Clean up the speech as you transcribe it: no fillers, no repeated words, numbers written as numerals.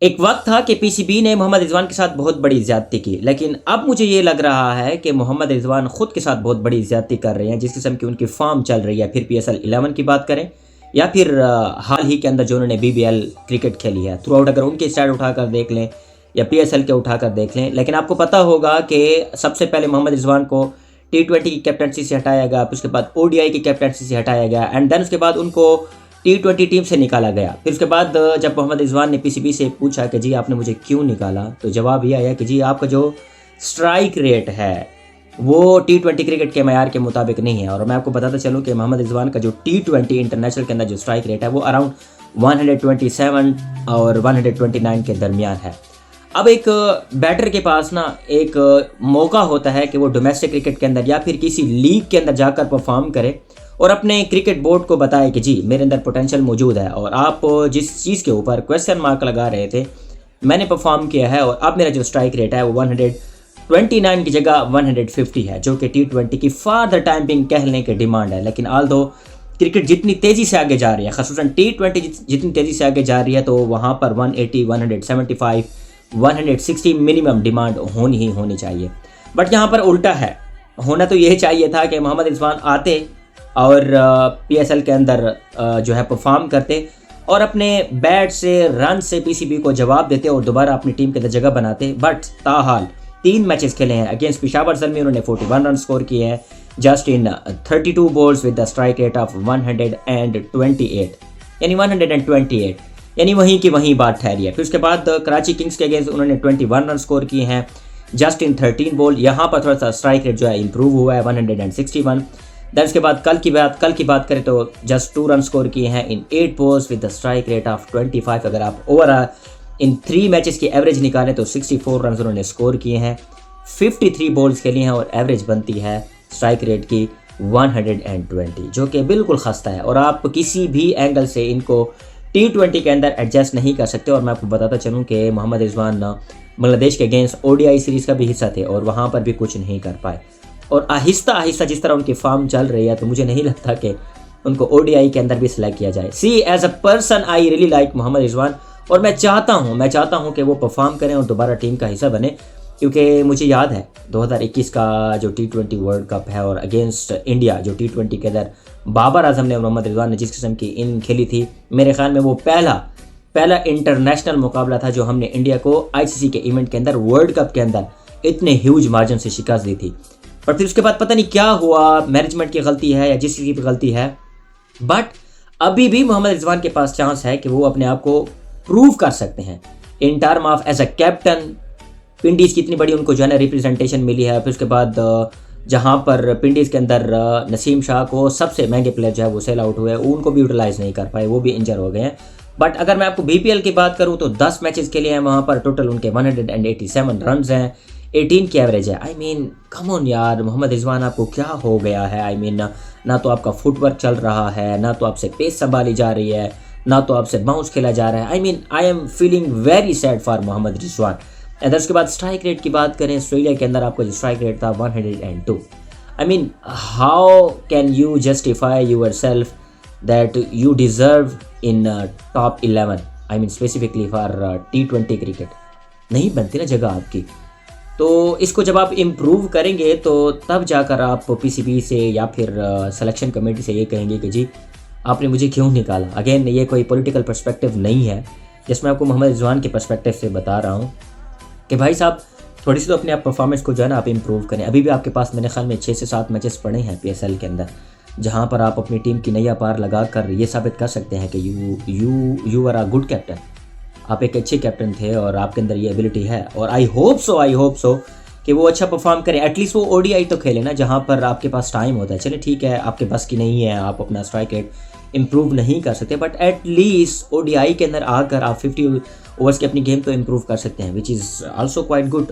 एक वक्त था कि पीसीबी ने मोहम्मद रिजवान के साथ बहुत बड़ी ज़्यादती की, लेकिन अब मुझे ये लग रहा है कि मोहम्मद रिजवान खुद के साथ बहुत बड़ी ज़्यादती कर रहे हैं। जिस किस्म की उनकी फॉर्म चल रही है, फिर पीएसएल 11 की बात करें या फिर हाल ही के अंदर जो उन्होंने बीबीएल क्रिकेट खेली है थ्रू आउट, अगर उनके स्टैट उठाकर देख लें या पीएसएल के उठाकर देख लें। लेकिन आपको पता होगा कि सबसे पहले मोहम्मद रिजवान को T20 की कैप्टनसी से हटाया गया, फिर उसके बाद ओडीआई की कैप्टनसी से हटाया गया एंड देन उसके बाद उनको T20 टीम से निकाला गया। फिर उसके बाद जब मोहम्मद रिजवान ने पीसीबी से पूछा कि जी आपने मुझे क्यों निकाला, तो जवाब ये आया कि जी आपका जो स्ट्राइक रेट है वो T20 क्रिकेट के मयार के मुताबिक नहीं है। और मैं आपको बताता चलूँ कि मोहम्मद रिजवान का जो T20 इंटरनेशनल के अंदर जो स्ट्राइक रेट है वो अराउंड 127 और 129 के दरमियान है। अब एक बैटर के पास ना एक मौका होता है कि वो डोमेस्टिक क्रिकेट के अंदर या फिर किसी लीग के अंदर जाकर परफॉर्म करे और अपने क्रिकेट बोर्ड को बताए कि जी मेरे अंदर पोटेंशियल मौजूद है और आप जिस चीज़ के ऊपर क्वेश्चन मार्क लगा रहे थे मैंने परफॉर्म किया है और अब मेरा जो स्ट्राइक रेट है वो 129 की जगह 150 है, जो कि T20 की फादर टाइमिंग कहने की डिमांड है। लेकिन आल दो क्रिकेट जितनी तेज़ी से आगे जा रही है, खासतौर T20 जितनी तेज़ी से आगे जा रही है, तो वहाँ पर 180, 175, 160 मिनिमम डिमांड ही होनी चाहिए। बट यहाँ पर उल्टा है, होना तो यही चाहिए था कि मोहम्मद रिजवान आते और पीएसएल के अंदर जो है परफॉर्म करते और अपने बैट से रन से पीसीबी को जवाब देते और दोबारा अपनी टीम के अंदर जगह बनाते। बट ताहाल 3 मैचेस खेले हैं अगेंस्ट पेशावर जलमी, उन्होंने 41 रन स्कोर किए हैं just in 32 balls with the strike rate of 128 यानी 128 यानी वहीं की वहीं बात ठहरी है। फिर उसके बाद कराची किंग्स के अगेंस्ट उन्होंने 21 रन स्कोर किए हैं जस्ट इन 13 बॉल। यहाँ पर थोड़ा सा स्ट्राइक रेट जो है इंप्रूव हुआ है 161। देन उसके बाद कल की बात करें तो जस्ट 2 रन स्कोर किए हैं इन 8 balls with the strike rate of 25। अगर आप ओवरऑल इन 3 मैचेस की एवरेज निकालें तो 64 रन उन्होंने स्कोर किए हैं, 53 बॉल्स खेली हैं और एवरेज बनती है स्ट्राइक रेट की 120, जो कि बिल्कुल खस्ता है और आप किसी भी एंगल से इनको T20 के अंदर एडजस्ट नहीं कर सकते। और मैं आपको बताता चलूँ कि मोहम्मद रिजवान बांग्लादेश के अगेंस्ट ओडीआई सीरीज़ का भी हिस्सा थे और वहाँ पर भी कुछ नहीं कर पाए। और आहिस्ता आहिस्ता जिस तरह उनकी फॉर्म चल रही है तो मुझे नहीं लगता कि उनको ओडीआई के अंदर भी सिलेक्ट किया जाए। See as a person I really like Mohammad Rizwan और मैं चाहता हूँ कि वो परफॉर्म करें और दोबारा टीम का हिस्सा बने, क्योंकि मुझे याद है 2021 का जो T20 वर्ल्ड कप है और अगेंस्ट इंडिया जो T20 के अंदर बाबर आजम ने और मोहम्मद रिजवान ने जिस किस्म की इन खेली थी, मेरे ख्याल में वो पहला इंटरनेशनल मुकाबला था जो हमने इंडिया को आईसीसी के इवेंट के अंदर वर्ल्ड कप के अंदर इतने ह्यूज मार्जिन से शिकस्त दी थी। और फिर उसके बाद पता नहीं क्या हुआ, मैनेजमेंट की गलती है या जिस चीज़ की गलती है, बट अभी भी मोहम्मद रिजवान के पास चांस है कि वो अपने आप को प्रूव कर सकते हैं in term of as a captain. Pindiz की इतनी बड़ी उनको जो है ना रिप्रेजेंटेशन मिली है। फिर उसके बाद जहाँ पर पिंडीज़ के अंदर नसीम शाह को सबसे महंगे प्लेयर जो है वो सेल आउट हुए, उनको भी यूटिलाइज़ नहीं कर पाए, वो भी इंजर हो गए हैं। बट अगर मैं आपको बीपीएल की बात करूँ तो 10 मैचेस के लिए हैं, वहाँ पर टोटल उनके 187 रन हैं, 18 की एवरेज है। आई मीन कम ऑन यार, मोहम्मद रिजवान आपको क्या हो गया है? आई मीन ना तो आपका फुटवर्क चल रहा है, ना तो आपसे पेस संभाली जा रही है, ना तो आपसे बाउंस खेला जा रहा है। I mean I am feeling very sad for Mohammad Rizwan. Other उसके बाद स्ट्राइक रेट की बात करें, ऑस्ट्रेलिया के अंदर आपका जो स्ट्राइक रेट था 102। I mean how can you justify yourself that you deserve in top 11? I mean specifically for T20 cricket नहीं बनती ना जगह आपकी। तो इसको जब आप इम्प्रूव करेंगे तो तब जाकर आप पीसीबी से या फिर सिलेक्शन कमेटी से ये कहेंगे कि जी आपने मुझे क्यों निकाला। अगेन ये कोई पॉलिटिकल पर्सपेक्टिव नहीं है, जिसमें आपको मोहम्मद रिजवान के पर्सपेक्टिव से बता रहा हूँ कि भाई साहब थोड़ी सी तो अपने आप परफॉर्मेंस को जो है ना आप इम्प्रूव करें। अभी भी आपके पास मेरे ख्याल में 6 से 7 मैचेस पड़े हैं पीएसएल के अंदर, जहाँ पर आप अपनी टीम की नैया पार लगा कर ये साबित कर सकते हैं कि you are a good captain, आप एक अच्छे कैप्टन थे और आपके अंदर ये एबिलिटी है। और आई होप सो कि वो अच्छा परफॉर्म करें, एटलीस्ट वो ओडीआई तो खेले ना जहाँ पर आपके पास टाइम होता है। चलिए ठीक है, आपके बस की नहीं है, आप अपना स्ट्राइक रेट इम्प्रूव नहीं कर सकते, बट एटलीस्ट ओडीआई के अंदर आकर आप 50 ओवर्स की अपनी गेम तो इम्प्रूव कर सकते हैं, which is also quite good.